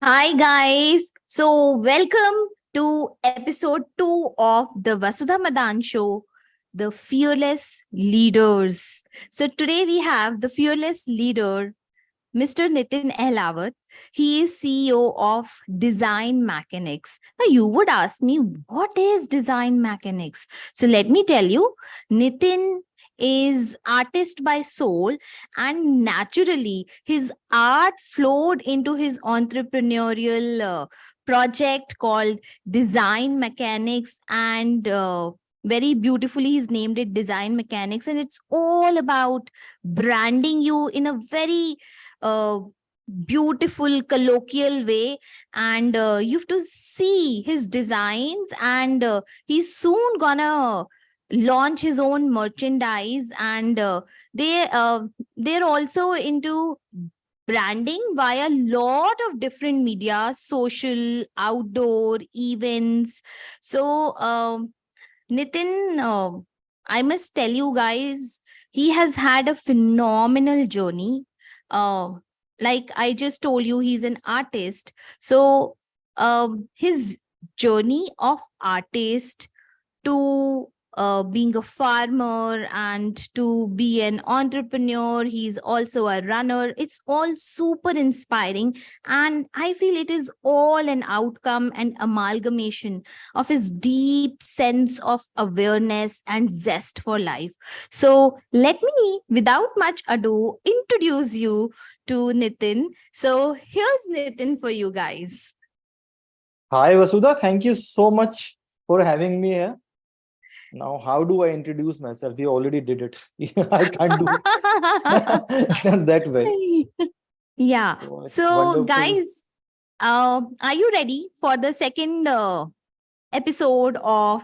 Hi, guys. So, welcome to episode 2 of the Vasudha Madaan Show, the Fearless Leaders. So, today we have the fearless leader, Mr. Nitin Ahlawat. He is CEO of Design Mechanics. Now, you would ask me, what is Design Mechanics? So, let me tell you, Nitin is artist by soul, and naturally his art flowed into his entrepreneurial project called Design Mechanics, and very beautifully he's named it Design Mechanics, and it's all about branding you in a very uh, beautiful colloquial way. And you have to see his designs, and he's soon gonna launch his own merchandise, and they're also into branding via lot of different media, social, outdoor events. So Nitin, I must tell you guys, he has had a phenomenal journey. Uh, like I just told you, he's an artist. So his journey of artist to being a farmer and to be an entrepreneur. He's also a runner. It's all super inspiring. And I feel it is all an outcome and amalgamation of his deep sense of awareness and zest for life. So let me, without much ado, introduce you to Nitin. So here's Nitin for you guys. Hi Vasudha, thank you so much for having me here. Now, how do I introduce myself? We already did it. I can't do that well. Yeah. So it's So, wonderful. guys, are you ready for the second episode of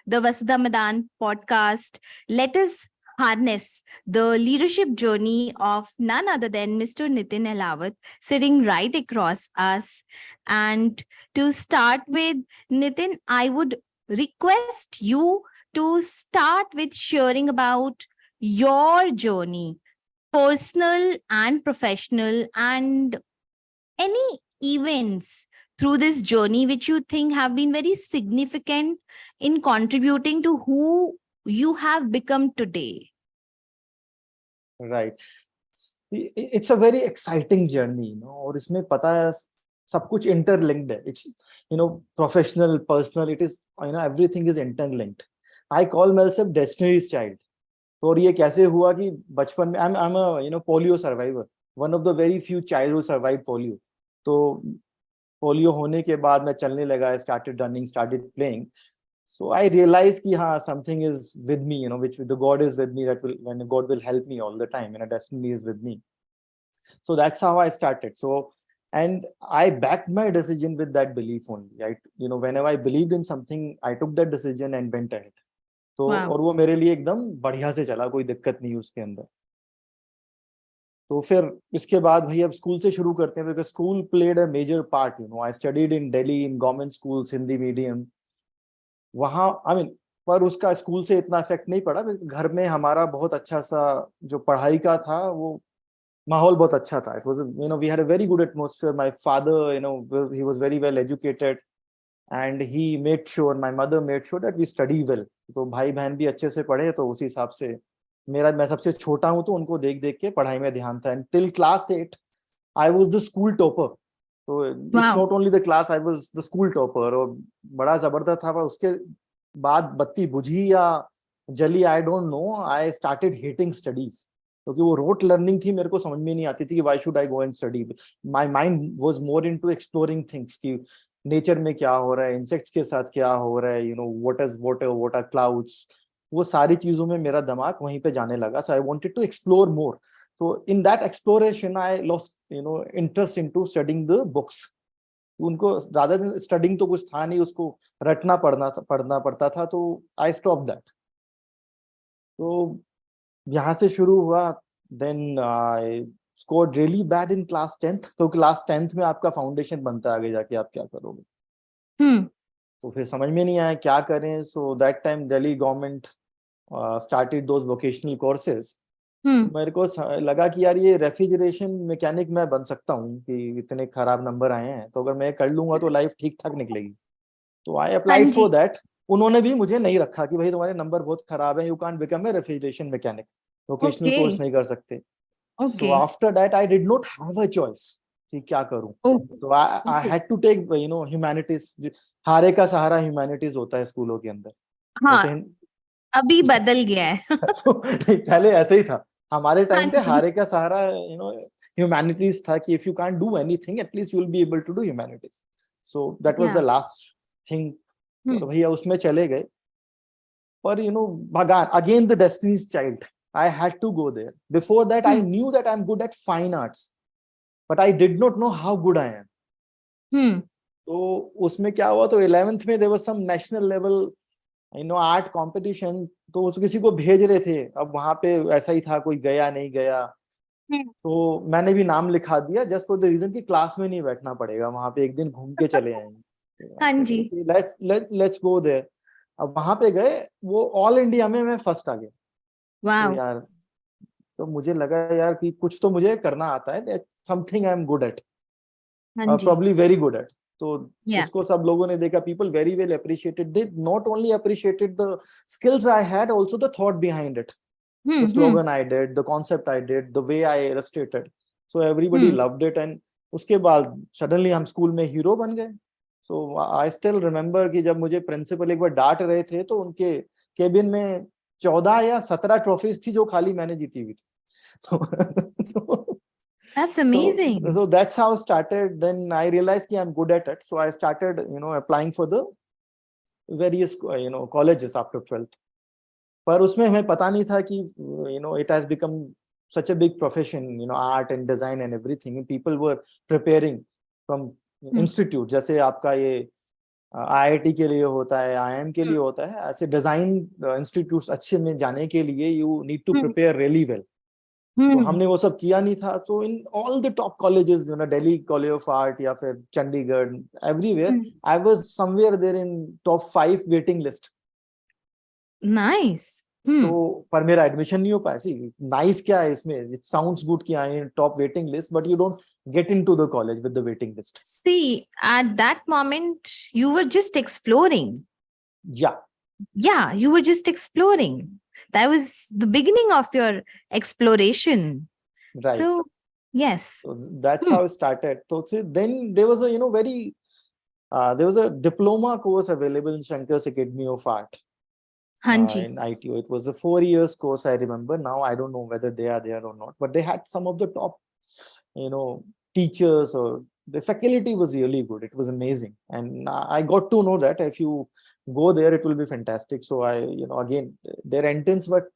the Vasudha Madan podcast? Let us harness the leadership journey of none other than Mr. Nitin Ahlawat, sitting right across us. And to start with, Nitin, I would request you to start with sharing about your journey, personal and professional, and any events through this journey which you think have been very significant in contributing to who you have become today. Right. It's a very exciting journey, और इसमें पता है सब कुछ interlinked है. It's, professional, personal, it is, everything is interlinked. I call myself Destiny's Child. तो और ये कैसे हुआ कि बचपन में I'm a polio survivor, one of the very few child who survived polio. तो पोलियो होने के बाद मैं चलने लगा, I started running, started playing. So I realized कि हाँ, something is with me, which the God is with me, that will, when God will help me all the time, destiny is with me. So that's how I started. So, and I backed my decision with that belief only. Whenever I believed in something, I took that decision and went ahead. तो Wow. और वो मेरे लिए एकदम बढ़िया से चला, कोई दिक्कत नहीं उसके अंदर. तो फिर इसके बाद भाई अब स्कूल से शुरू करते हैं, because school played a major part. I studied in Delhi in government schools, Hindi medium. वहाँ आई मीन पर उसका स्कूल से इतना इफेक्ट नहीं पड़ा. घर में हमारा बहुत अच्छा सा जो पढ़ाई का था, वो माहौल बहुत अच्छा था. It was, we had a very good atmosphere. My father, he was very well educated, and he made sure, my mother made sure that we study well. तो भाई बहन भी अच्छे से पढ़े, तो उसी हिसाब से मैं सबसे छोटा हूँ, तो उनको देख देख के पढ़ाई में ध्यान था. And till class 8 I was the school topper. तो it's Wow. Not only the class, I was the school topper. और बड़ा जबरदस्त था. पर उसके बाद बत्ती बुझी या जली, I don't know, I started hating studies. क्योंकि वो रोट लर्निंग थी, मेरे को समझ में नहीं आती थी कि why should I go and study. My mind was more into exploring things, कि नेचर में क्या हो रहा है, इंसेक्ट्स के साथ क्या हो रहा है, what is water, what are clouds. वो सारी चीजों में मेरा दिमाग वहीं पे जाने लगा. So I wanted to explore more. So in that exploration, I lost, interest into studying the books. उनको rather than studying तो कुछ था नहीं, उसको रटना पढ़ना पड़ता था. तो I stopped that. तो यहाँ से शुरू हुआ. Then I scored really bad in class 10th. तो class 10th में आपका फाउंडेशन बनता है आगे जाके आप क्या करोगे. तो फिर समझ में नहीं आया क्या करें. So that time Delhi government started those vocational courses. मेरे को लगा कि यार ये रेफ्रिजरेशन मैकेनिक मैं बन सकता हूँ, कि इतने खराब नंबर आए हैं तो अगर मैं कर लूंगा तो लाइफ ठीक ठाक निकलेगी। तो आई हाँ अप्लाइड जी। For that. उन्होंने भी मुझे नहीं रखा कि भाई तुम्हारे नंबर बहुत खराब है, you can't become a refrigeration mechanic, vocational okay. Course नहीं कर सकते। So okay. After that I did not have a choice कि क्या करूं। So I okay. Had to take humanities. हारे का सहारा ह्यूमैनिटीज होता है स्कूलों के अंदर। हाँ, जैसे अभी बदल गया है। पहले ऐसे ही था हमारे हाँ टाइम पे, जी। हारे का सहारा ह्यूमैनिटीज था कि if you can't do anything at least you will be able to do humanities. So that was the yeah. Last thing. और हम्म। भैया उसमें चले गए। पर भगवान again the destiny's child, I had to go there. Before that I hmm. Knew that I am good at fine arts, but I did not know how good I am. Hmm. तो उसमें क्या हुआ, तो 11th में there was some national level art competition. तो उसको किसी को भेज रहे थे, अब वहां पे ऐसा ही था, कोई गया नहीं गया। हम्म। तो मैंने भी नाम लिखा दिया जस्ट फॉर द रीजन कि क्लास में नहीं बैठना पड़ेगा, वहां पे एक दिन घूम के चले हाँ जी। आएंगे। Let's go there. अब वहां पे गए, वो ऑल इंडिया में मैं फर्स्ट आ गया। तो वाह। यार, तो मुझे लगा यार कि कुछ तो मुझे करना आता है, something I am good eight, हाँ जी। probably very good at. तो या। उसको सब लोगों ने देखा, people very well appreciated, they not only appreciated the skills I had, also the thought behind it, the hmm. slogan I did, the concept I did, the way I illustrated. So everybody hmm. loved it, and उसके बाद suddenly हम school में hero बन गए। So I still remember कि जब मुझे principal एक बार डांट रहे थे तो उनके केबिन में 14 या 17 ट्रॉफीज थी जो खाली मैंने जीती हुई थी। तो That's so amazing. so that's how I started. Then I realized that I'm good at it, so I started applying for the various colleges after 12th. पर उसमें हमें पता नहीं था कि it has become such a big profession, art and design and everything. People were preparing from hmm. institute, जैसे आपका ये IIT के लिए होता है, IIM के लिए होता है, ऐसे डिजाइन इंस्टीट्यूट्स अच्छे में जाने के लिए you need to hmm. prepare really well. तो हम्म। हमने वो सब किया नहीं था। तो in all the top colleges, Delhi college of art या फिर Chandigarh, everywhere hmm. I was somewhere there in top 5 waiting list. Nice. So hmm. पर मेरा एडमिशन नहीं हो पाया। सी नाइस क्या है इसमें, इट साउंड्स गुड कि I in top waiting list, but you don't get into the college with the waiting list. See, at that moment, you were just exploring. या Yeah, you were just exploring. That was the beginning of your exploration. Right. So, yes. So that's Hmm. How started. तो then there was a very there was a diploma course available in Shankar's Academy of Art हाँ जी। in ITO. It was a 4 years course, I remember. Now I don't know whether they are there or not, but they had some of the top, you know, teachers, or the faculty was really good. It was amazing, and I got to know that if you go there, it will be fantastic. So I, again, their entrance were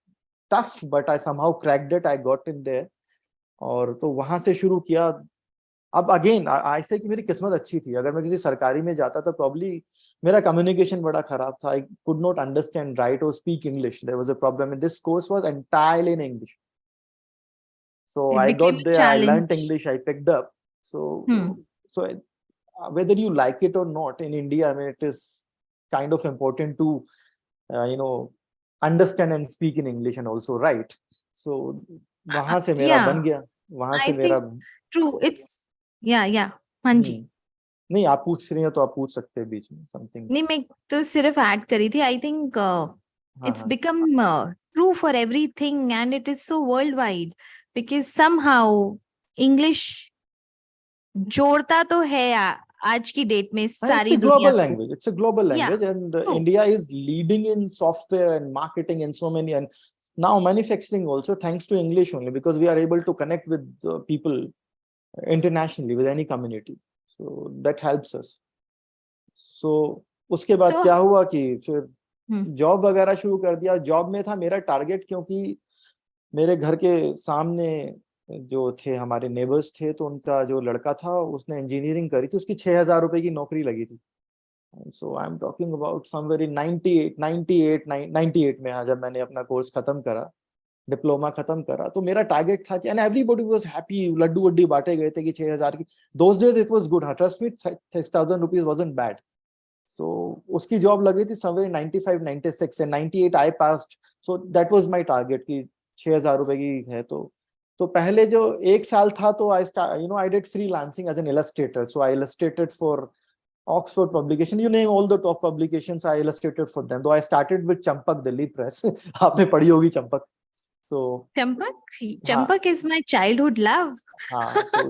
tough, but I somehow cracked it. I got in there, और तो वहां से शुरू किया। अब again I से कि मेरी किस्मत अच्छी थी, अगर मैं किसी सरकारी में जाता तो प्रॉब्ली मेरा कम्युनिकेशन बड़ा खराब था। I could not understand, write और speak English. There was a problem in this course, was entirely in English. So It I became got a there, I learned challenge. English, I picked up. So Hmm. so whether you like it or not, in India, I mean, it is kind of important to you know understand and speak in English and also write. So वहां से मेरा Yeah, बन गया, वहां I से मेरा। think true. It's, yeah, yeah. हाँ जी। नहीं, आप पूछ रही हो तो आप पूछ सकते हैं बीच में समथिंग। नहीं, मैं तो सिर्फ ऐड करी थी। आई थिंक हाँ it's हाँ। become true for everything, and it is so worldwide, because somehow English जोड़ता तो है आज की डेट में It's सारी a दुनिया global को। language. It's a global या। language, and true. India is leading in software and marketing and so many, and now manufacturing also, thanks to English only, because we are able to connect with people internationally with any community. So that helps us. So उसके बाद सो। क्या हुआ कि फिर job वगैरह शुरू कर दिया। जॉब में था मेरा टारगेट, क्योंकि मेरे घर के सामने जो थे हमारे नेबर्स थे, तो उनका जो लड़का था उसने इंजीनियरिंग करी थी, उसकी 6,000 रुपए की नौकरी लगी थी। So I am talking about somewhere in 98 में, जब मैंने अपना कोर्स खत्म करा, डिप्लोमा खत्म करा, तो मेरा टारगेट था कि, एंड एवरीबॉडी वाज हैप्पी, लड्डू वड्डी बांटे गए थे कि 6,000 की। Those days it was good, trust me, 6,000 rupees wasn't bad. So उसकी जॉब लगी थी somewhere 95 96, and 98 I passed. So that was my target कि 6,000 रुपए की है। तो पहले जो 1 साल था तो I did freelancing as an illustrator, so I illustrated for Oxford publication, you name all the top publications, I illustrated for them. Though I started with Champak Delhi Press. आपने पढ़ी होगी चंपक। तो हाँ Champak is my childhood love. हाँ, तो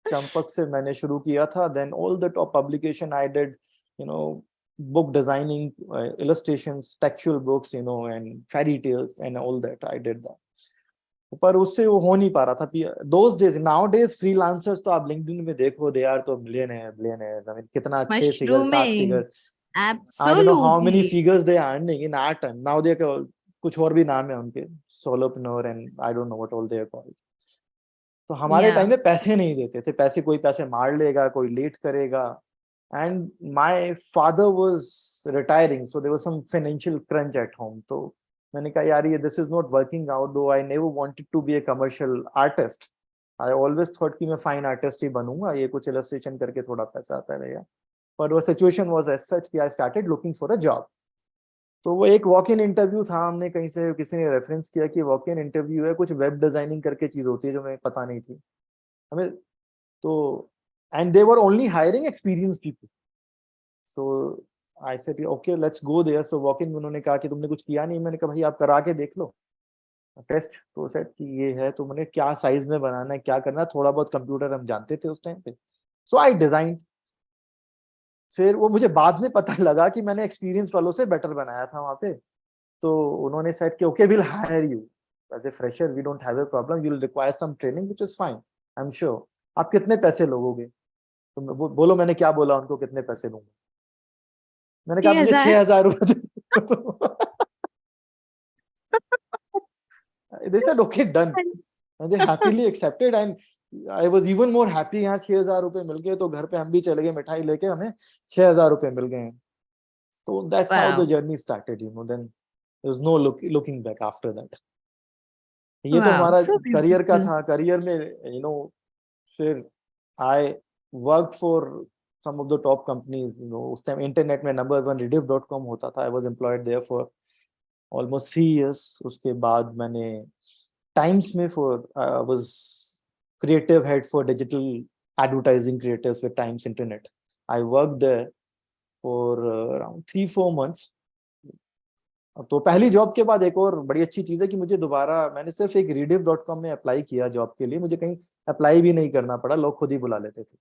चंपक से मैंने शुरू किया था। Then all the top publication I did, you know, book designing, illustrations, textual books, you know, and fairy tales and all that. I did that. पर उससे वो हो नहीं पा रहा था। Those days, nowadays freelancers तो आप LinkedIn में देखो, they are तो billionaires. I mean, कितना 6 figure, 7 figure. I don't know how many Absolutely. figures they are earning in our time. Now they कुछ और भी नाम है उनके, solopreneur and I don't know what all they are called. तो हमारे टाइम Yeah. में पैसे नहीं देते थे, पैसे कोई पैसे मार लेगा, कोई लेट करेगा। And my father was retiring, so there was some financial crunch at home. तो मैंने कहा यार ये this is not working out, though I never wanted to be a commercial artist. I always thought कि मैं fine artist ही बनूंगा, ये कुछ इलस्ट्रेशन करके थोड़ा पैसा आता रहेगा। पर वो सिचुएशन वाज एज सच कि I started looking for a job. तो वो एक वॉक इन इंटरव्यू था, हमने कहीं से किसी ने रेफरेंस किया कि वॉक इन इंटरव्यू है, कुछ वेब डिजाइनिंग करके चीज होती है जो हमें पता नहीं थी हमें। तो and they were only hiring experience people, so I said okay let's go there. So walk in में उन्होंने कहा कि तुमने कुछ किया नहीं। मैंने कहा भाई आप करा के देख लो टेस्ट। तो सेट कि ये है, तो मैंने क्या साइज में बनाना है, क्या करना है, थोड़ा बहुत कंप्यूटर हम जानते थे उस टाइम पे। सो आई डिजाइन। फिर वो मुझे बाद में पता लगा कि मैंने एक्सपीरियंस वालों से बेटर बनाया था वहां पे। तो उन्होंने सेड कि okay will hire you as a fresher, we don't have a problem, you will require some training which is fine, I am sure. आप कितने पैसे लोगोगे? तो बोलो मैंने क्या बोला उनको, कितने पैसे लूंगा? मैंने कहा आप मुझे 6,000. 6,000 रुपए दे। They said okay done, and they happily accepted, and I was even more happy। यहाँ 6,000 रुपए मिल गए तो घर पे हम भी चले गए, मिठाई लेके हमें 6,000 रुपए मिल गए। तो that's how the Wow. journey started, you know। Then there was no looking back after that। ये तो Wow. हमारा So करियर का beautiful. था। करियर में यू नो फिर I work for some of the top companies, you know. उस time internet में number 1 rediff.com होता था। I was employed there for almost 3 years। उसके बाद मैंने टाइम्स में for was creative head for digital advertising creatives with Times Internet. I work there for around 3-4 months। तो पहली जॉब के बाद एक और बड़ी अच्छी चीज है कि मुझे दोबारा, मैंने सिर्फ एक rediff.com में अप्लाई किया जॉब के लिए, मुझे कहीं अप्लाई भी नहीं करना पड़ा, लोग खुद ही बुला लेते थे।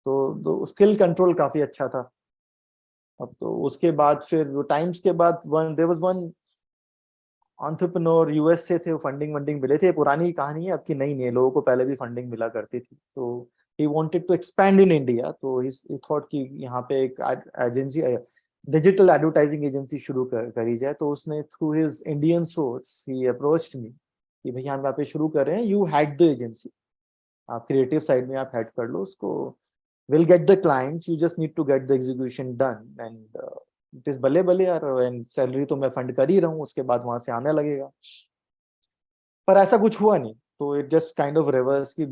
तो स्किल कंट्रोल काफी अच्छा था। अब तो उसके बाद फिर वो टाइम्स के बाद there was one entrepreneur US से थे, वो फंडिंग वंडिंग मिले थे। पुरानी कहानी है, अब की नहीं है, लोगों को पहले भी फंडिंग मिला करती थी। तो he wanted to expand in India, तो ही थॉट कि यहाँ पे एक एजेंसी, डिजिटल एडवर्टाइजिंग एजेंसी शुरू करी जाए। तो उसने through his Indian source he approached me कि भैया हम यहाँ पे शुरू कर रहे हैं, यू हेड द एजेंसी, आप क्रिएटिव साइड में आप हेड कर लो उसको, will get the clients, you just need to get the execution done and it is भले भले यार, एंड सैलरी तो मैं फंड कर ही रहा हूँ, उसके बाद वहां से आने लगेगा। पर ऐसा कुछ हुआ नहीं। तो it just kind of reverse की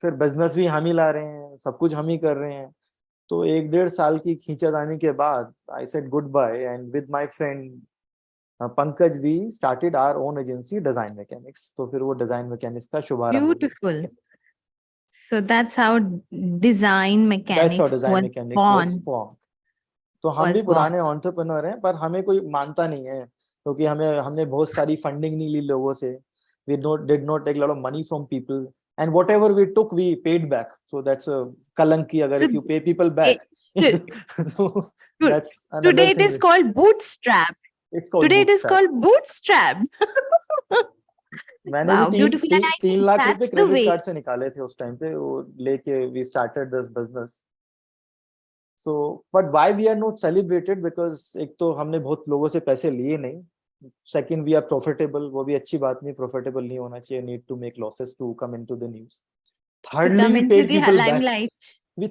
फिर बिजनेस भी हम ही ला रहे हैं, सब कुछ हम ही कर रहे हैं। तो 1-1.5 साल की खींचातानी के बाद I said goodbye, and with my friend Pankaj we started our own agency design mechanics. तो फिर वो डिजाइन मैकेनिक्स का शुभारंभ हो गया। Beautiful. So that's how design that's how mechanics design was mechanics was born. Form. तो हम भी Was born. पुराने एंटरप्रेन्योर हैं, पर हमें कोई मानता नहीं है क्योंकि हमने बहुत सारी फंडिंग नहीं ली लोगों से। We did not take lot of money from people, and whatever we took we paid back. So that's a कलंकी, अगर So if you pay people it, back. to- so to- that's another today it is thing, called bootstrap. It's called Today it is bootstrap. called bootstrap. मैंने भी Wow, beautiful. And I तीन think lakh रुपए that's the credit way. Card से निकाले थे उस time पे, वो लेके we started this business. So but why we are not celebrated, because एक तो हमने बहुत लोगों से पैसे लिए नहीं, सेकंड वी आर प्रॉफिटेबल, वो भी अच्छी बात नहीं, प्रॉफिटेबल नहीं होना चाहिए, need to make losses to come into the news. To Thirdly, come we into paid the people back. limelight. We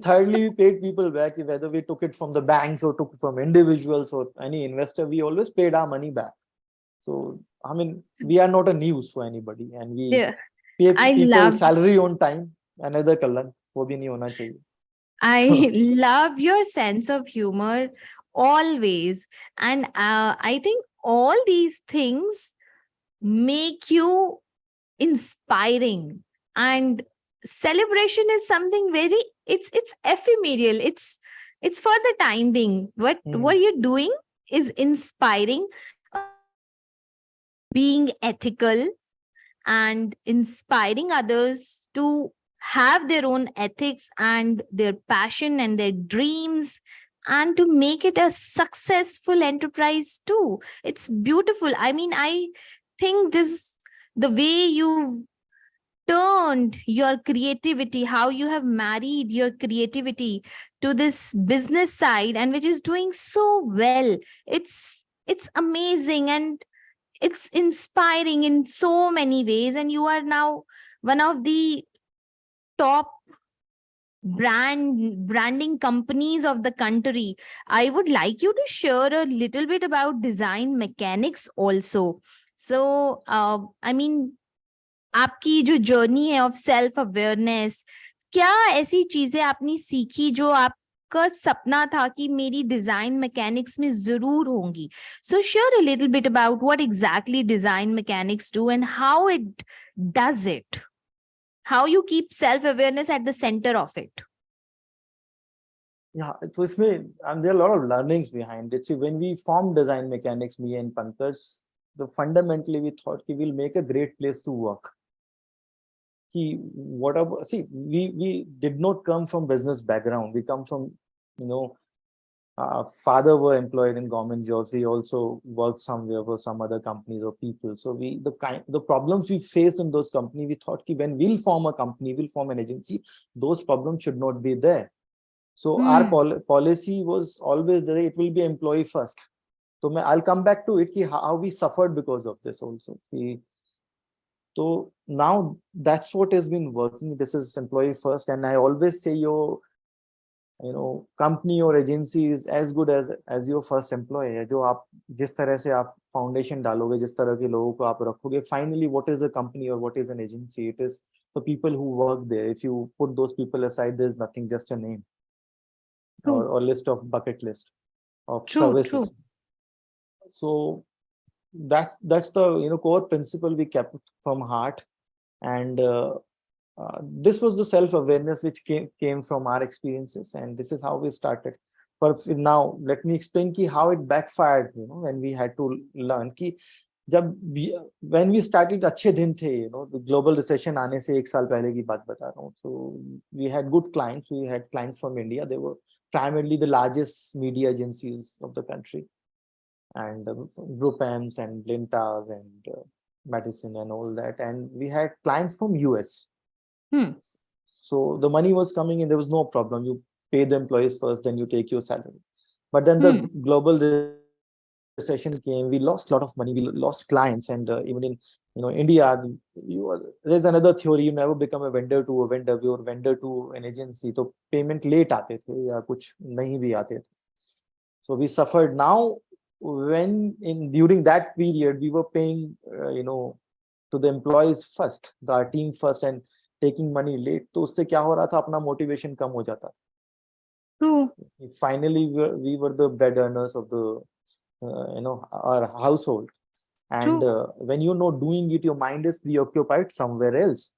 paid people back, whether we took it from the banks or took it from individuals or any investor, we always paid our money back. So I mean, we are not a news for anybody, and we Yeah, pay I people loved salary on time। Another kalan वो भी नहीं होना चाहिए। So, I love your sense of humor always. And I think all these things make you inspiring. And celebration is something very, it's ephemeral, it's for the time being. What you're doing is inspiring, being ethical, and inspiring others to have their own ethics and their passion and their dreams, and to make it a successful enterprise too. It's beautiful. I mean, I think this, the way you turned your creativity, how you have married your creativity to this business side, and which is doing so well. It's amazing, and it's inspiring in so many ways. And you are now one of the top branding companies of the country. I would like you to share a little bit about design mechanics also. So I mean, आपकी जो journey है of self awareness, क्या ऐसी चीजें आपने सीखी जो आपका सपना था कि मेरी डिजाइन मैकेनिक्स में जरूर होंगी? सो share a little bit about what exactly design mechanics do and how it does it, how you keep self awareness at the centre of it. Yeah, so इसमें and there are a lot of learnings behind it. See, when we formed Design Mechanics, me and Pankaj, fundamentally we thought कि we'll make a great place to work. Whatever, see, we did not come from business background. We come from, father were employed in government jobs. We also worked somewhere for some other companies or people. So the problems we faced in those companies, we thought that when we'll form a company, we'll form an agency, those problems should not be there. So our policy was always that it will be employee first. So I'll come back to it, how we suffered because of this also. So now that's what has been working. This is employee first, and I always say your company or agency is as good as your first employee है. जो आप जिस तरह से आप foundation डालोगे, जिस तरह के लोगों को आप रखोगे, finally what is a company or what is an agency? It is the people who work there. If you put those people aside, there's nothing, just a name or list of bucket list of services. So that's the core principle we kept from heart, and this was the self-awareness which came from our experiences, and this is how we started. But now let me explain how it backfired, when we had to learn when we started अच्छे दिन थे, the global recession आने से एक साल पहले की बात बता रहा हूँ. So we had good clients. We had clients from India. They were primarily the largest media agencies of the country, and Group-Ms and Lintas and Madison and all that. And we had clients from US. So the money was coming in, there was no problem. You pay the employees first, then you take your salary. But then the global recession came, we lost a lot of money, we lost clients. And even in India, there's another theory, you never become a vendor to a vendor, you're a vendor to an agency. So payment late आते थे या कुछ नहीं भी आते थे. So we suffered. Now during that period we were paying to the employees first, our team first, and taking money late, तो उससे क्या हो रहा था, अपना motivation कम हो जाता. Finally we were the bread earners of the our household. And when doing it, your mind is preoccupied somewhere else.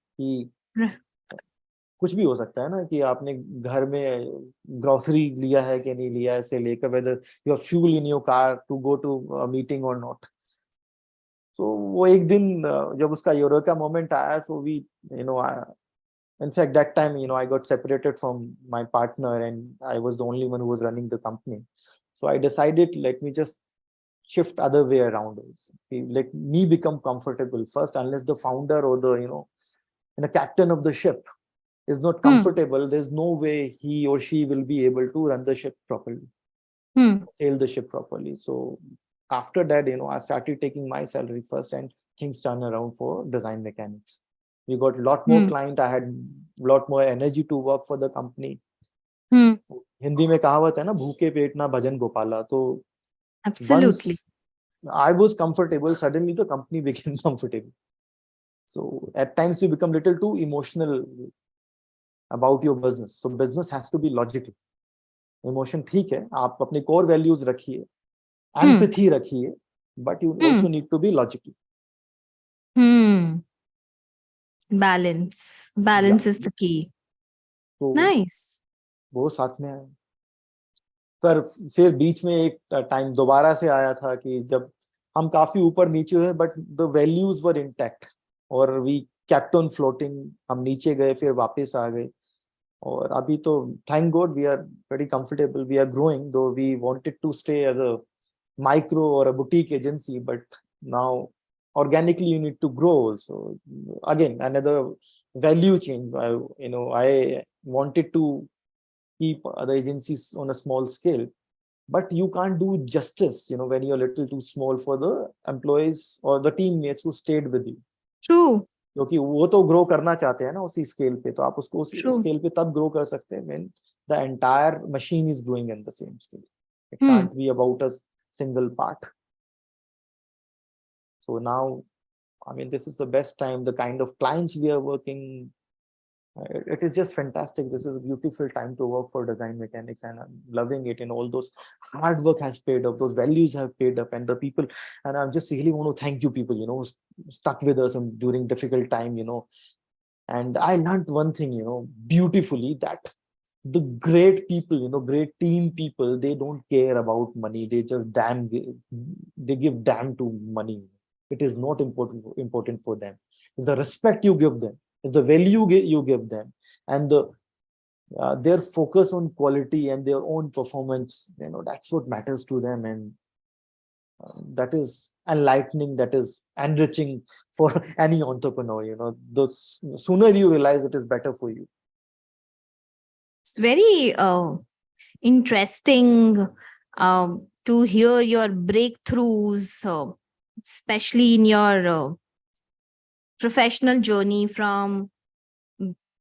कुछ भी हो सकता है ना, कि आपने घर में ग्रोसरी लिया है कि नहीं लिया है से लेकर whether you have fuel in your car to go to a meeting or not. So वो एक दिन जब उसका यूरोका मोमेंट आया, so we in fact that time I got separated from my partner and I was the only one who was running the company. So I decided, let me just shift other way around. Let me become comfortable first. Unless the founder or the captain of the ship is not comfortable, there's no way he or she will be able to run the ship properly, sail the ship properly. So after that, I started taking my salary first, and things turned around for Design Mechanics. We got a lot more client. I had a lot more energy to work for the company. Hindi में कहावत है ना, भूखे पेट ना भजन गोपाला. तो absolutely, once I was comfortable, suddenly the company became comfortable. So at times you become little too emotional about your business. So business has to be logical. Emotion ठीक है, आप अपने core values रखिए, empathy रखिए, but you also need to be logical. Hmm. Balance Yeah. is the key. तो Nice. वो साथ में है। पर फिर बीच में एक टाइम दोबारा से आया था कि जब हम काफी ऊपर नीचे हुए but the values were intact और वी केप्ट ऑन फ्लोटिंग। हम नीचे गए फिर वापस आ गए और अभी तो thank God we are very comfortable, we are growing though we wanted to stay as a micro or a boutique agency, but now organically you need to grow also. Again, another value change. I wanted to keep other agencies on a small scale, but you can't do justice, when you're a little too small for the employees or the teammates who stayed with you. True. क्योंकि वो तो grow करना चाहते हैं ना उसी scale पे, तो आप उसको उसी True. स्केल पे तब ग्रो कर सकते हैं when the entire machine is growing in the same scale. It Hmm. can't be about a single part. So now, I mean, this is the best time, the kind of clients we are working, it is just fantastic. This is a beautiful time to work for design mechanics, and I'm loving it. And all those hard work has paid up, those values have paid up, and the people, and I just really want to thank you people, who stuck with us during difficult time, and I learned one thing, beautifully, that the great people, great team people, they don't care about money. They just they give damn to money. It is not important for them. It's the respect you give them, it's the value you give them, and their focus on quality and their own performance. That's what matters to them, and that is enlightening, that is enriching for any entrepreneur. The sooner you realize it is better for you. It's very interesting to hear your breakthroughs, especially in your professional journey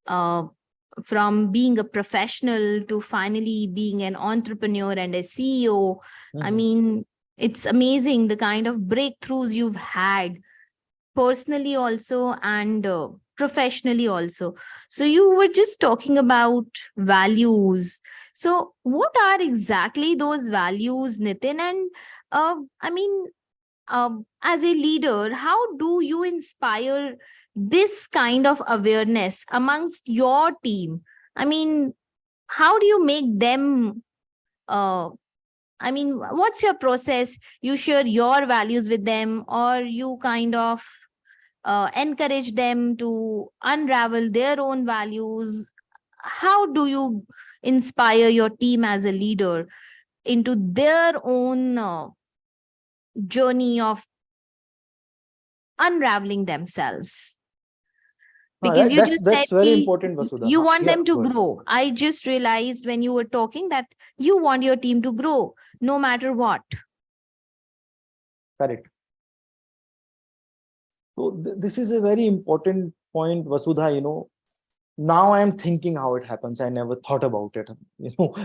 uh, from being a professional to finally being an entrepreneur and a CEO. I Mhm. mean, it's amazing the kind of breakthroughs you've had personally also and professionally also. So you were just talking about values. So what are exactly those values, Nitin? And I mean, as a leader, how do you inspire this kind of awareness amongst your team? I mean, how do you make them? I mean, what's your process? You share your values with them, or you kind of encourage them to unravel their own values? How do you inspire your team as a leader into their own journey of unraveling themselves? Because you That's just said very important, Vasudha. you want Yeah, them to go ahead. grow. I just realized when you were talking that you want your team to grow no matter what. Correct. So this is a very important point, Vasudha. Now I'm thinking how it happens. I never thought about it.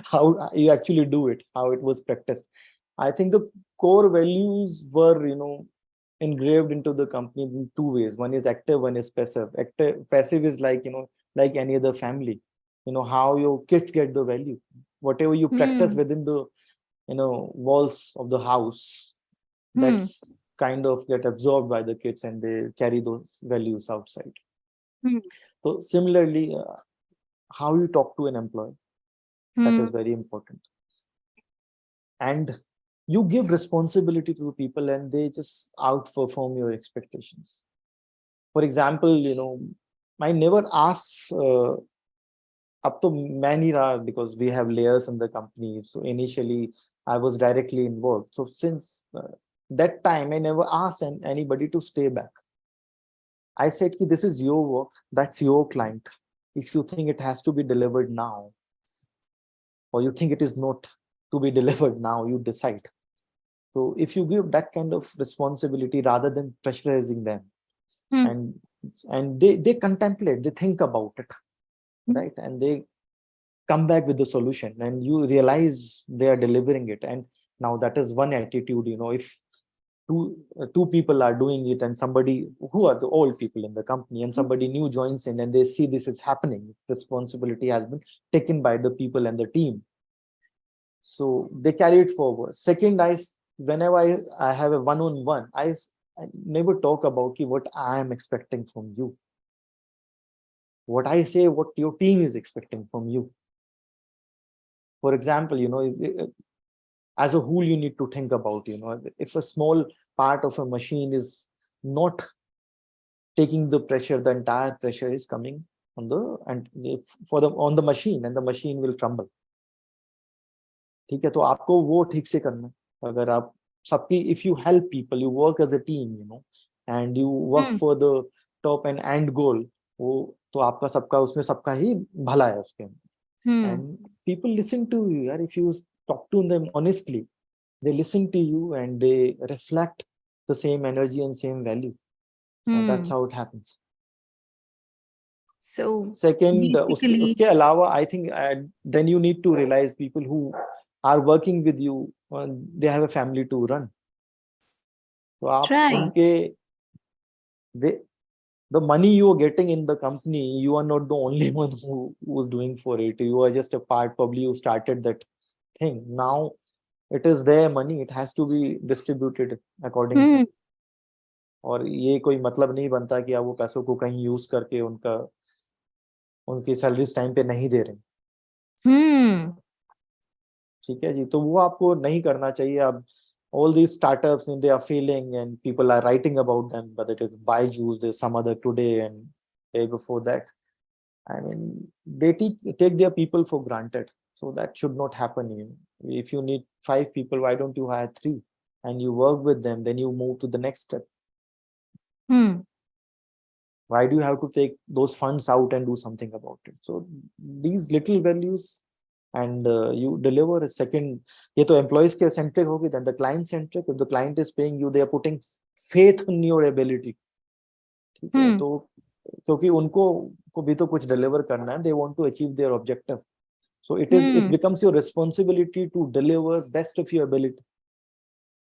How you actually do it, how it was practiced. I think the core values were, engraved into the company in two ways. One is active, one is passive. Passive is like, like any other family. How your kids get the value. Whatever you practice Hmm. within the, walls of the house, Hmm. that's kind of get absorbed by the kids and they carry those values outside. Hmm. So similarly, how you talk to an employee, that is Hmm. very important. And you give responsibility to people and they just outperform your expectations. For example, I never ask up to many because we have layers in the company. So initially I was directly involved. So since that time, I never asked anybody to stay back. I said, this is your work, that's your client. If you think it has to be delivered now, or you think it is not to be delivered now, you decide. So if you give that kind of responsibility rather than pressurizing them, Hmm. and they contemplate, they think about it, right? And they come back with the solution and you realize they are delivering it. And now that is one attitude. If two people are doing it and somebody who are the old people in the company and somebody new joins in and they see this is happening, responsibility has been taken by the people and the team, so they carry it forward. Second, whenever I have a one-on-one, I never talk about what I am expecting from you. What I say, what your team is expecting from you. For example, as a whole, you need to think about, if a small part of a machine is not taking the pressure, the entire pressure is coming on the and for the on the machine, and the machine will crumble. ठीक है, तो आपको वो ठीक से करना है. अगर आप सबकी, if you help people, you work as a team, and you work Hmm. for the top and end goal, वो तो आपका सबका उसमें सबका ही भला है उसके अंदर. Hmm. And people listen to you, यार. If you talk to them honestly, they listen to you and they reflect the same energy and same value. And that's Hmm. how it happens. So Second, उसके basically, उसके अलावा, I think then you need to realize people who are working with you, they have a family to run. तो आप उनके, right. they, the money you are getting in the company, you are not the only one who's doing for it. You are just a part. Probably you started that thing. Now it is their money. It has to be distributed accordingly. Hmm. और ये कोई मतलब नहीं बनता कि आप वो पैसों को कहीं यूज करके उनकी सैलरीज टाइम पे नहीं दे रहे. Hmm. ठीक है जी, तो वो आपको नहीं करना चाहिए. अब all these startups, and they are failing and people are writing about them, but it is Byju's, there's some other today and day before that. I mean, they take their people for granted. So that should not happen. If you need 5 people, why don't you hire 3 and you work with them, then you move to the next step. Hmm. Why do you have to take those funds out and do something about it? So these little values, and you deliver a second. ये तो employees के centric होगी. Then the client centric. If the client is paying you, they are putting faith in your ability. ठीक है, Hmm. तो क्योंकि उनको को भी तो कुछ deliver करना है. They want to achieve their objective. So it Hmm. becomes your responsibility to deliver best of your ability.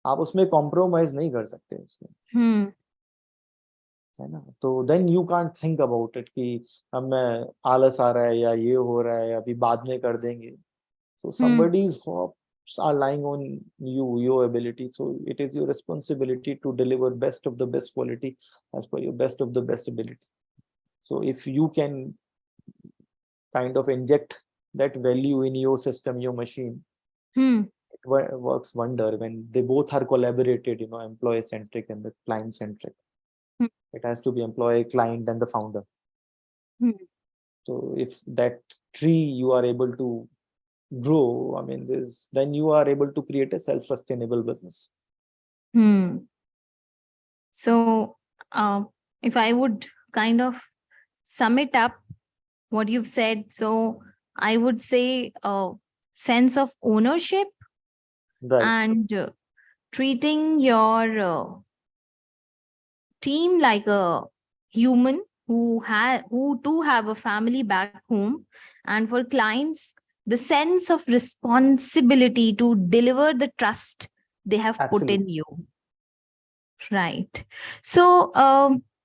आप उसमें compromise नहीं कर सकते उसमें, Hmm. है ना. तो then you can't think about it कि अब मैं आलस आ रहा है या ये हो रहा है, अभी बाद में कर देंगे. So Hmm. somebody's hopes are lying on you, your ability. So it is your responsibility to deliver best of the best quality as per your best of the best ability. So if you can kind of inject that value in your system, your machine, Hmm. it works wonder when they both are collaborated, employee centric and the client centric. Hmm. It has to be employee, client, and the founder. Hmm. So if that tree you are able to grow, I mean, then you are able to create a self-sustainable business. Hmm. So, if I would kind of sum it up, what you've said, so I would say a sense of ownership Right. and treating your team like a human who do have a family back home, and for clients the sense of responsibility to deliver the trust they have put in Absolutely. you. Right. So,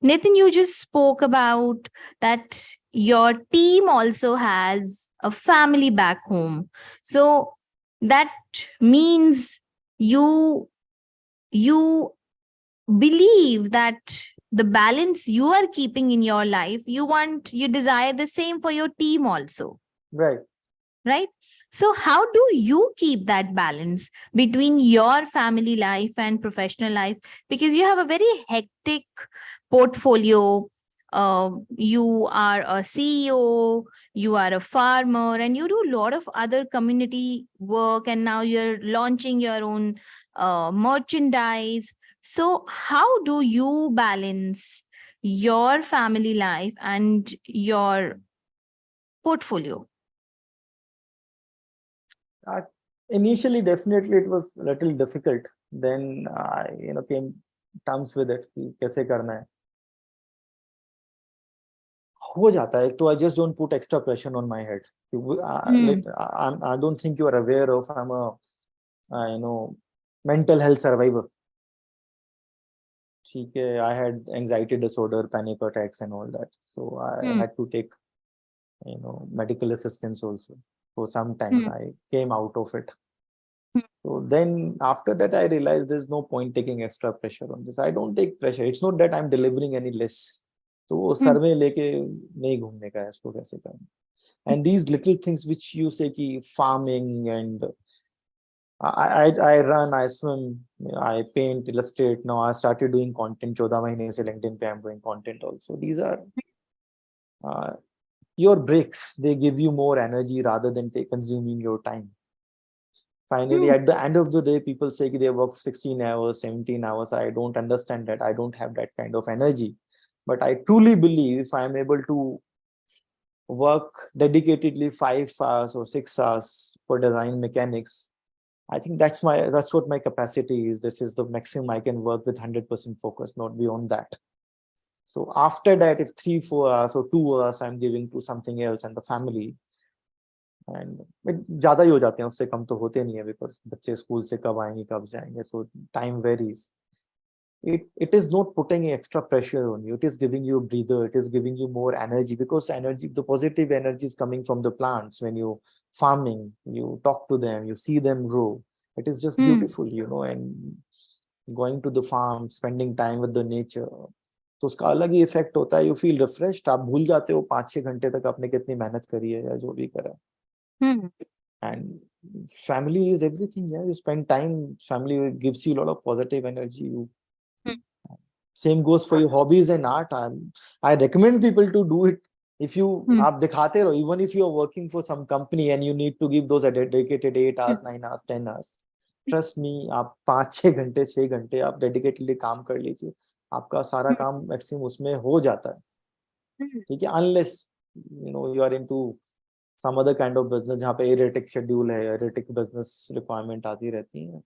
Nitin, you just spoke about that your team also has a family back home. So that means you believe that the balance you are keeping in your life, you desire the same for your team also, Right. right? So how do you keep that balance between your family life and professional life? Because you have a very hectic portfolio. You are a CEO, you are a farmer, and you do a lot of other community work, and now you're launching your own merchandise. So how do you balance your family life and your portfolio? Uh, Initially, definitely, it was a little difficult. Then I, came terms with it. कि कैसे करना है. हो जाता है. एक तो I just don't put extra pressure on my head. Hmm. I don't think you are aware of. I'm a, mental health survivor. ठीक है, I had anxiety disorder, panic attacks, and all that. So I Hmm. had to take, medical assistance also. For some time, Hmm. I came out of it. So then after that, I realized there's no point taking extra pressure on this. I don't take pressure. It's not that I'm delivering any less. तो वो sir में लेके नहीं घूमने का है, इसको कैसे करें. And these little things which you say कि farming and I run, I swim, I paint, illustrate. Now I started doing content. 14 महीने से LinkedIn पे I'm doing content also. These are uh, your breaks. They give you more energy rather than consuming your time. Finally, at the end of the day, people say they work 16 hours, 17 hours. I don't understand that. I don't have that kind of energy. But I truly believe if I'm able to work dedicatedly 5 hours or 6 hours for design mechanics, I think that's what my capacity is. This is the maximum I can work with 100% focus, not beyond that. So after that, if 3, 4 hours or 2 hours I'm giving to something else and the family, and ज्यादा ही हो जाते हैं, उससे कम तो होते नहीं है, because बच्चे स्कूल से कब आएंगे कब जाएंगे, so time varies. It is not putting extra pressure on you. It is giving you a breather. It is giving you more energy, because energy, the positive energy is coming from the plants. When you farming, you talk to them, you see them grow. It is just beautiful, and going to the farm, spending time with the nature. तो उसका अलग ही effect होता है. You feel refreshed. आप भूल जाते हो 5-6 घंटे तक आपने कितनी मेहनत करी है या जो भी करा. And family is everything. Yeah, you spend time. Family gives you a lot of positive energy. Same goes for your hobbies and art. I recommend people to do it. If you आप दिखाते रहो, even if you are working for some company and you need to give those a dedicated 8 hours, 9 hours, 10 hours, trust me, आप 5-6 घंटे 6 घंटे आप dedicatedly काम कर लीजिए, आपका सारा काम मैक्सिमम उसमें हो जाता है. ठीक है, unless you are into some other kind of business जहाँ पे erratic schedule है, erratic business requirement आती रहती है,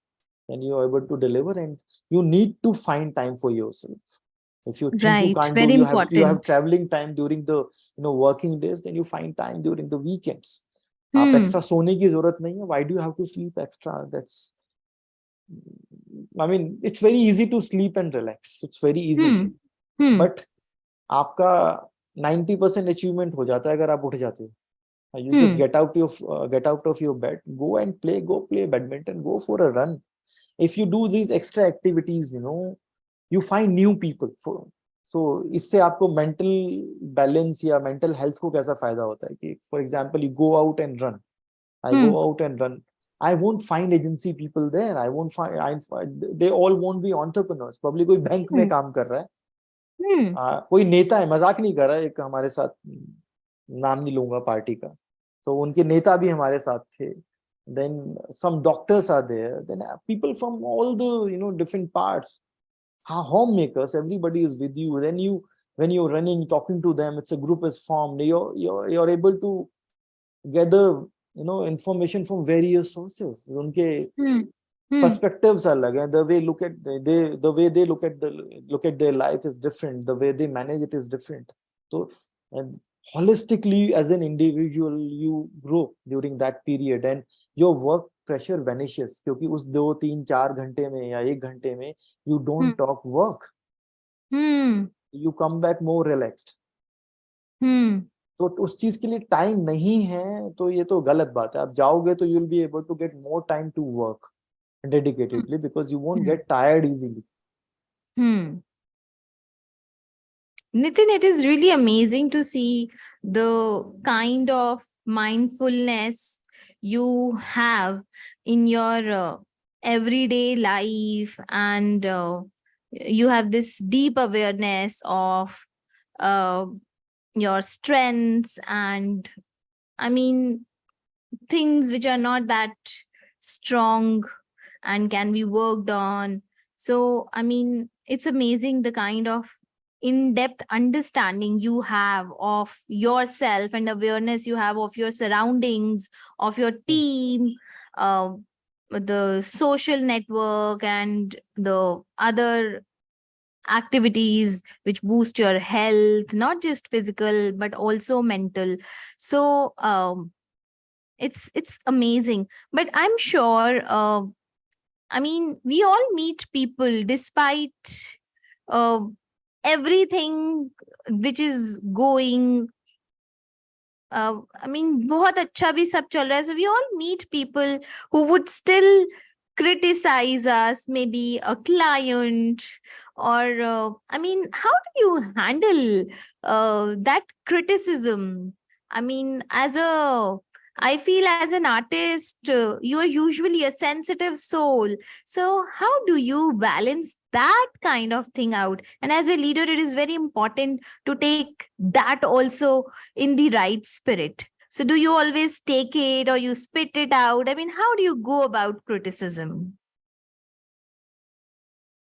then you are able to deliver, and you need to find time for yourself. If you think you Right, can't do, very you have important. traveling time during the working days, then you find time during the weekends. आप extra सोने की जरूरत नहीं है. Why do you have to sleep extra? I mean, it's very easy to sleep and relax. It's very easy. But आपका 90% achievement हो जाता है अगर आप उठ जाते हो. You just get out of your bed, go play badminton, go for a run. If you do these extra activities, you find new people. So इससे आपको mental balance या mental health को कैसा फायदा होता है कि, for example, you go out and run. I go out and run. I won't find agency people there. I won't find. They all won't be entrepreneurs. Probably कोई bank में काम कर रहा है. कोई नेता है, मजाक नहीं कर रहा है. एक हमारे साथ, नाम नहीं लूंगा पार्टी का, तो उनके नेता भी हमारे साथ थे. Then some doctors are there. Then people from all the different parts. Homemakers, everybody is with you. Then when you're running, talking to them, it's a group is formed. You're able to gather information from various sources. उनके perspectives are अलग हैं. The way they look at their life is different. The way they manage it is different. So and holistically as an individual you grow during that period, and your work pressure vanishes, क्योंकि उस 2-3-4 घंटे में या 1 घंटे में you don't talk work. You come back more relaxed. तो उस चीज के लिए टाइम नहीं है तो ये तो गलत बात है. आप जाओगे तो you will be able to get more time to work dedicatedly, because you won't get tired easily. Nitin, it is really amazing to see the kind of mindfulness you have in your everyday life, and you have this deep awareness of uh, your strengths, and I mean, things which are not that strong and can be worked on. So, I mean, it's amazing the kind of in-depth understanding you have of yourself and awareness you have of your surroundings, of your team, uh, the social network, and the other activities which boost your health, not just physical but also mental. So it's amazing. But I'm sure I mean, we all meet people despite uh, everything which is going I mean, बहुत अच्छा भी सब चल रहा है. So we all meet people who would still criticize us, maybe a client, or I mean, how do you handle that criticism? I mean, I feel as an artist, you are usually a sensitive soul. So how do you balance that kind of thing out? And as a leader, it is very important to take that also in the right spirit. So do you always take it or you spit it out? I mean, how do you go about criticism?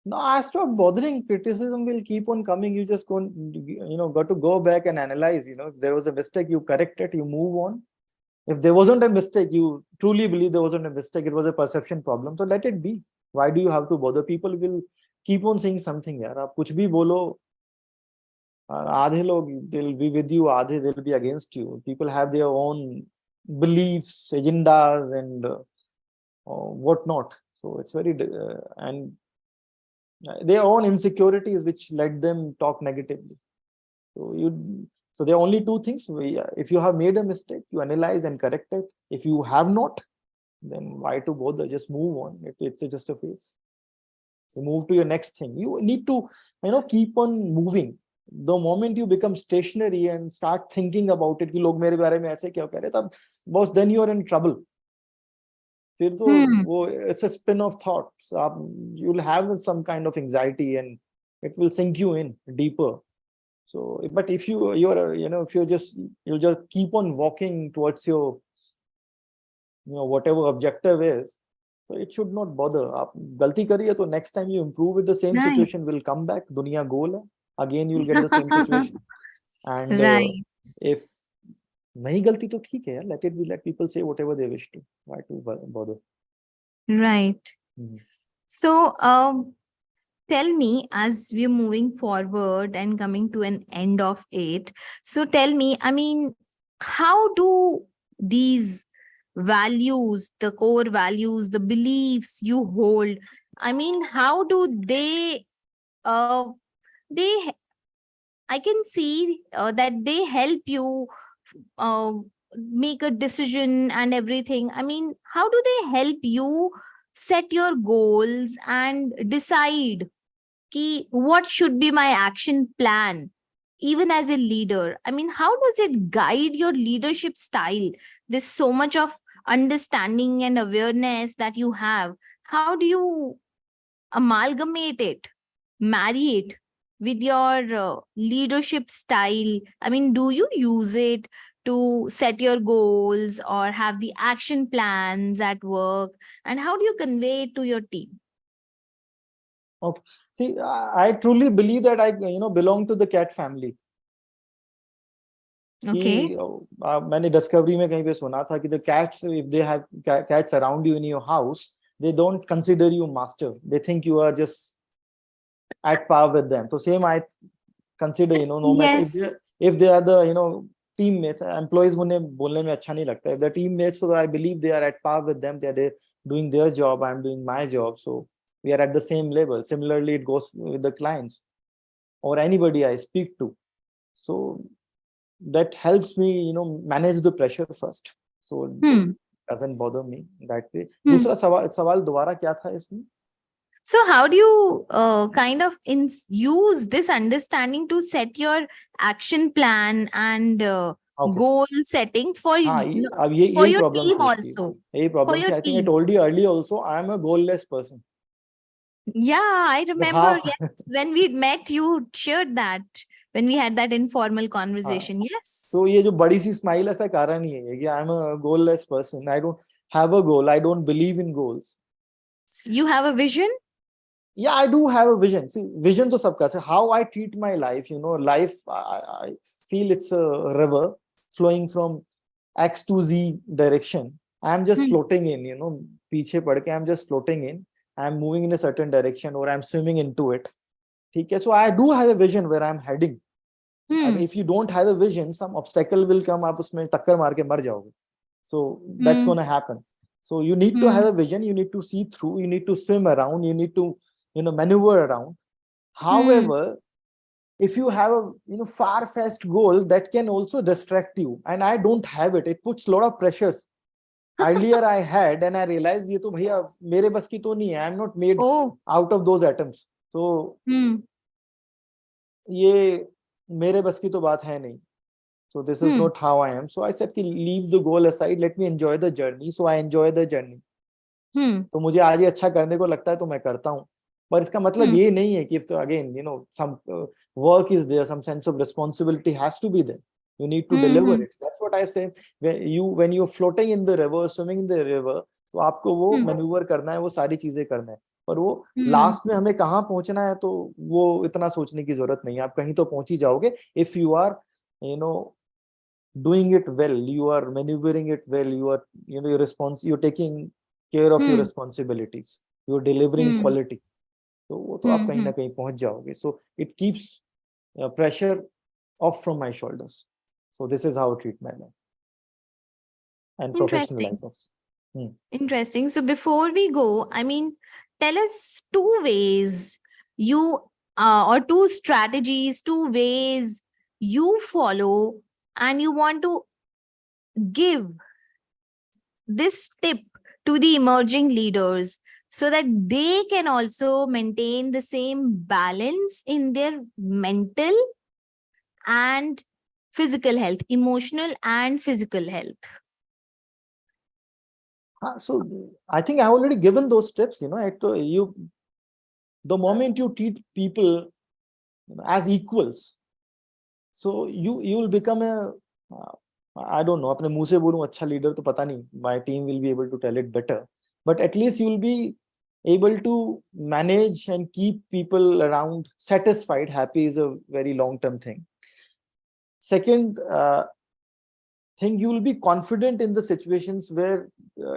No, I stop bothering. Criticism will keep on coming. You just got to go back and analyze. If there was a mistake, you correct it, you move on. If there wasn't a mistake, you truly believe there wasn't a mistake, it was a perception problem, so let it be. Why do you have to bother? People will keep on saying something. यार आप कुछ भी बोलो, आधे लोग they'll be with you, आधे they'll be against you. People have their own beliefs, agendas, and whatnot. So it's very and their own insecurities which let them talk negatively. So there are only two things. If you have made a mistake, you analyze and correct it. If you have not, then why to bother? Just move on. It's just a phase. So move to your next thing. You need to, keep on moving. The moment you become stationary and start thinking about it, कि लोग मेरे बारे में ऐसे क्यों कह रहे, तब boss, then you are in trouble. फिर तो वो it's a spin of thoughts. You'll have some kind of anxiety and it will sink you in deeper. So, but if you'll just keep on walking towards your, whatever objective is, so it should not bother. आप गलती करिए तो next time you improve it, the same Nice. situation will come back. दुनिया गोल है. Again, you'll get the same situation. And Right. if नहीं गलती तो ठीक है, let it be. Let people say whatever they wish to. Why to bother? Right. Mhm. So, tell me, as we're moving forward and coming to an end of it, so tell me, I mean, how do these values, the core values, the beliefs you hold, I mean, how do uh, they, I can see that they help you uh, make a decision and everything. I mean, how do they help you set your goals and decide what should be my action plan, even as a leader? I mean, how does it guide your leadership style? There's so much of understanding and awareness that you have. How do you amalgamate it, marry it with your leadership style? I mean, do you use it to set your goals or have the action plans at work? And how do you convey it to your team? Okay. See, I truly believe that I, belong to the cat family. Okay. कि मैंने discovery में कहीं पे सुना था कि the cats, if they have cats around you in your house, they don't consider you master. They think you are just at par with them. So same I consider, no matter if they are the, teammates, employees, मुझे बोलने में अच्छा नहीं लगता. If they're teammates, so I believe they are at par with them. They're doing their job. I'm doing my job. So we are at the same level. Similarly, it goes with the clients or anybody I speak to. So that helps me, manage the pressure first. So it doesn't bother me that way. दूसरा सवाल दोबारा क्या था इसमें? So how do you kind of use this understanding to set your action plan and goal setting for अब for यही your problem team थी also? यही For प्रॉब्लम your थी. I think I team. told you earlier also, I am a goalless person. Yeah, I remember. Yes, when we met, you shared that when we had that informal conversation. Yes. So ये जो बड़ी सी smile ऐसा कारण ही है कि I am a goalless person. I don't have a goal. I don't believe in goals. You have a vision? Yeah, I do have a vision. See, vision to सबका से how I treat my life. Life, I feel it's a river flowing from X to Z direction. I'm just floating in, पीछे पड़ के I'm just floating in. I'm moving in a certain direction or I'm swimming into it. ठीक है? So I do have a vision where I'm heading. I mean, if you don't have a vision, some obstacle will come, आप उसमें टक्कर मार के मर जाओगे. So that's going to happen. So you need to have a vision. You need to see through. You need to swim around. You need to, maneuver around. However, if you have a far-fetched goal, that can also distract you, and I don't have it. It puts a lot of pressures. Earlier I had, and I realized ये तो भैया मेरे बस की तो नहीं है. I'm not made Oh. out of those atoms. So ये मेरे बस की तो बात है नहीं. So this is not how I am. So I said कि leave the goal aside. Let me enjoy the journey. So I enjoy the journey. तो मुझे आज ये अच्छा करने को लगता है तो मैं करता हूँ. पर इसका मतलब ये नहीं है कि तो again some work is there, some sense of responsibility has to be there. You need to deliver it. That's what I say. When you're floating in the river, swimming in the river, तो आपको वो manoeuvre करना है, वो सारी चीजें करना है. पर वो लास्ट में हमें कहाँ पहुंचना है तो वो इतना सोचने की जरूरत नहीं है. आप कहीं तो पहुंच ही जाओगे if you are doing it well, you are maneuvering it well, you are you're taking care of your responsibilities, you're delivering quality. तो वो तो आप कहीं ना कहीं पहुंच जाओगे. So it keeps pressure off from my shoulders. So this is how I treat my life and professional life also. Interesting. So before we go, I mean, tell us two ways you or two strategies, two ways you follow and you want to give this tip to the emerging leaders so that they can also maintain the same balance in their mental and physical health, emotional and physical health. So I think I already given those tips. The moment you treat people as equals, so you will become a I don't know, अपने मुंह से बोलूं अच्छा leader तो पता नहीं, my team will be able to tell it better, but at least you will be able to manage and keep people around satisfied. Happy is a very long-term thing. Second thing, you will be confident in the situations where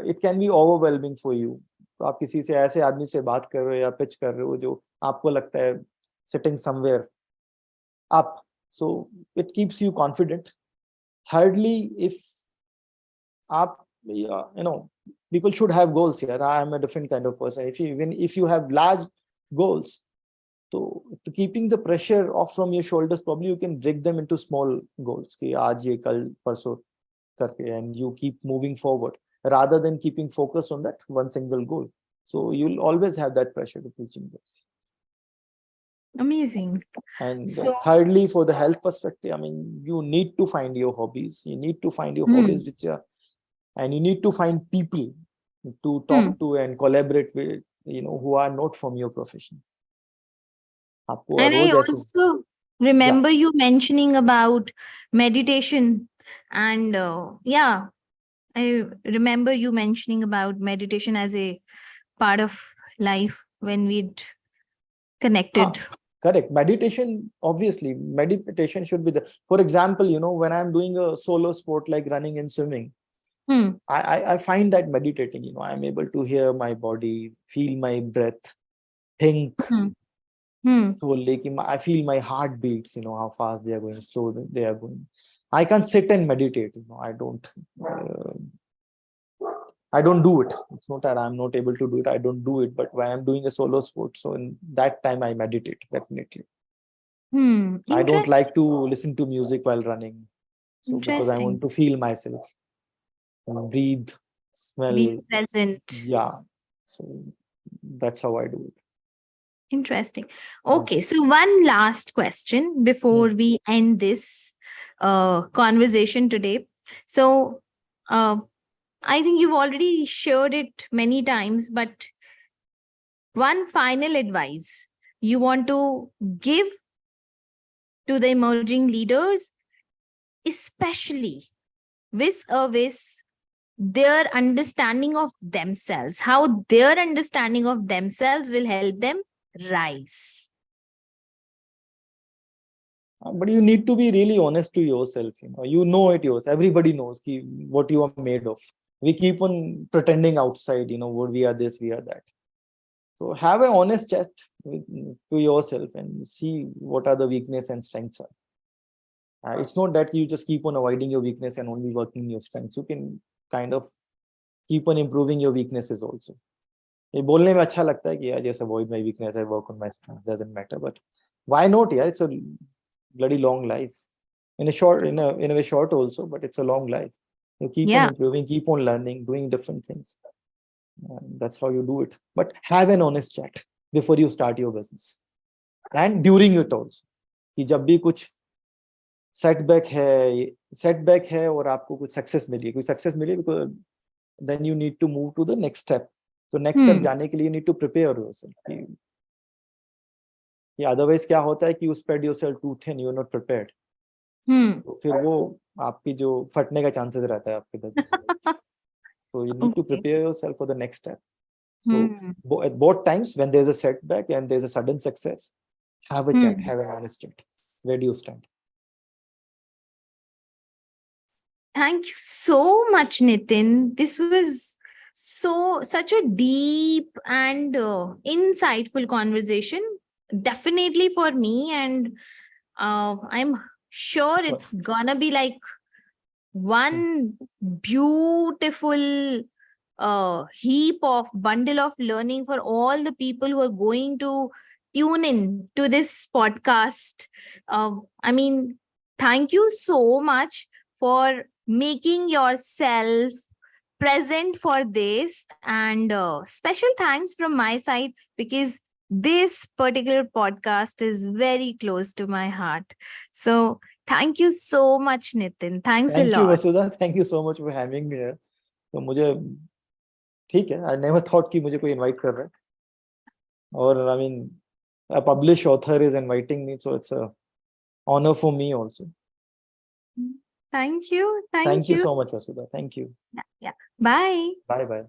it can be overwhelming for you. तो आप किसी से ऐसे आदमी से बात कर रहे हो या पिच कर रहे हो जो आपको लगता है sitting somewhere up, so it keeps you confident. Thirdly, if people should have goals here. I am a different kind of person. If you have large goals, so keeping the pressure off from your shoulders, probably you can break them into small goals. कि आज ये कल परसों करके, and you keep moving forward rather than keeping focus on that one single goal. So you'll always have that pressure to reaching this. Amazing. And thirdly, for the health perspective, I mean, you need to find your hobbies. You need to find your hobbies which are, and you need to find people to talk to and collaborate with, who are not from your profession. And I also remember you mentioning about meditation, and I remember you mentioning about meditation as a part of life when we'd connected. Correct. Meditation, obviously, meditation should be there. For example, when I'm doing a solo sport like running and swimming, I find that meditating, I'm able to hear my body, feel my breath, think. So I feel my heartbeats, how fast they are going, slow they are going. I can't sit and meditate, I don't do it. It's not that I'm not able to do it. I don't do it. But when I'm doing a solo sport, so in that time I meditate, definitely. I don't like to listen to music while running. So because I want to feel myself, breathe, smell. Be present. Yeah. So that's how I do it. Interesting. Okay. So one last question before we end this conversation today. So I think you've already shared it many times, but one final advice you want to give to the emerging leaders, especially with their understanding of themselves, how their understanding of themselves will help them rise. But you need to be really honest to yourself. You know it yourself. Everybody knows what you are made of. We keep on pretending outside, what we are this, we are that. So have an honest chat to yourself and see what are the weakness and strengths are. It's not that you just keep on avoiding your weakness and only working your strengths. You can kind of keep on improving your weaknesses also. ये बोलने में अच्छा लगता है कि I just avoid my weakness, I work on my strength, doesn't matter. But Why not? Yeah, it's a bloody long life. In a way short also, but it's a long life. You keep on Yeah. improving, keep on learning, doing different things. That's how you do it. But have an honest chat before you start your business and during it also. कि जब भी कुछ setback है और आपको कुछ success मिली, कोई सक्सेस मिली, because then you need to move to the next step. तो नेक्स्ट स्टेप जाने के लिए you need to prepare yourself. कि अदरवाइज क्या होता है कि you spread yourself too thin, you are not prepared. तो फिर वो आपकी जो फटने का चांसेस रहता है आपके बिजनेस में. So you need to prepare yourself for the next step. So at both times, when there's a setback and there's a sudden success, have a chat, have an honest chat. Where do you stand? Thank you so much, Nitin. This was such a deep and insightful conversation, definitely for me, and I'm sure it's gonna be like one beautiful heap of bundle of learning for all the people who are going to tune in to this podcast. I mean, thank you so much for making yourself present for this, and special thanks from my side, because this particular podcast is very close to my heart. So thank you so much, Nitin. Thanks a Thank you, lot. Vasudha. Thank you so much for having me here. तो मुझे ठीक है, I never thought कि मुझे कोई invite कर रहा है. और I mean, a published author is inviting me, so it's a honor for me also. Thank you. Thank you so much, Vasudha. Thank you. Yeah. Bye. Bye bye.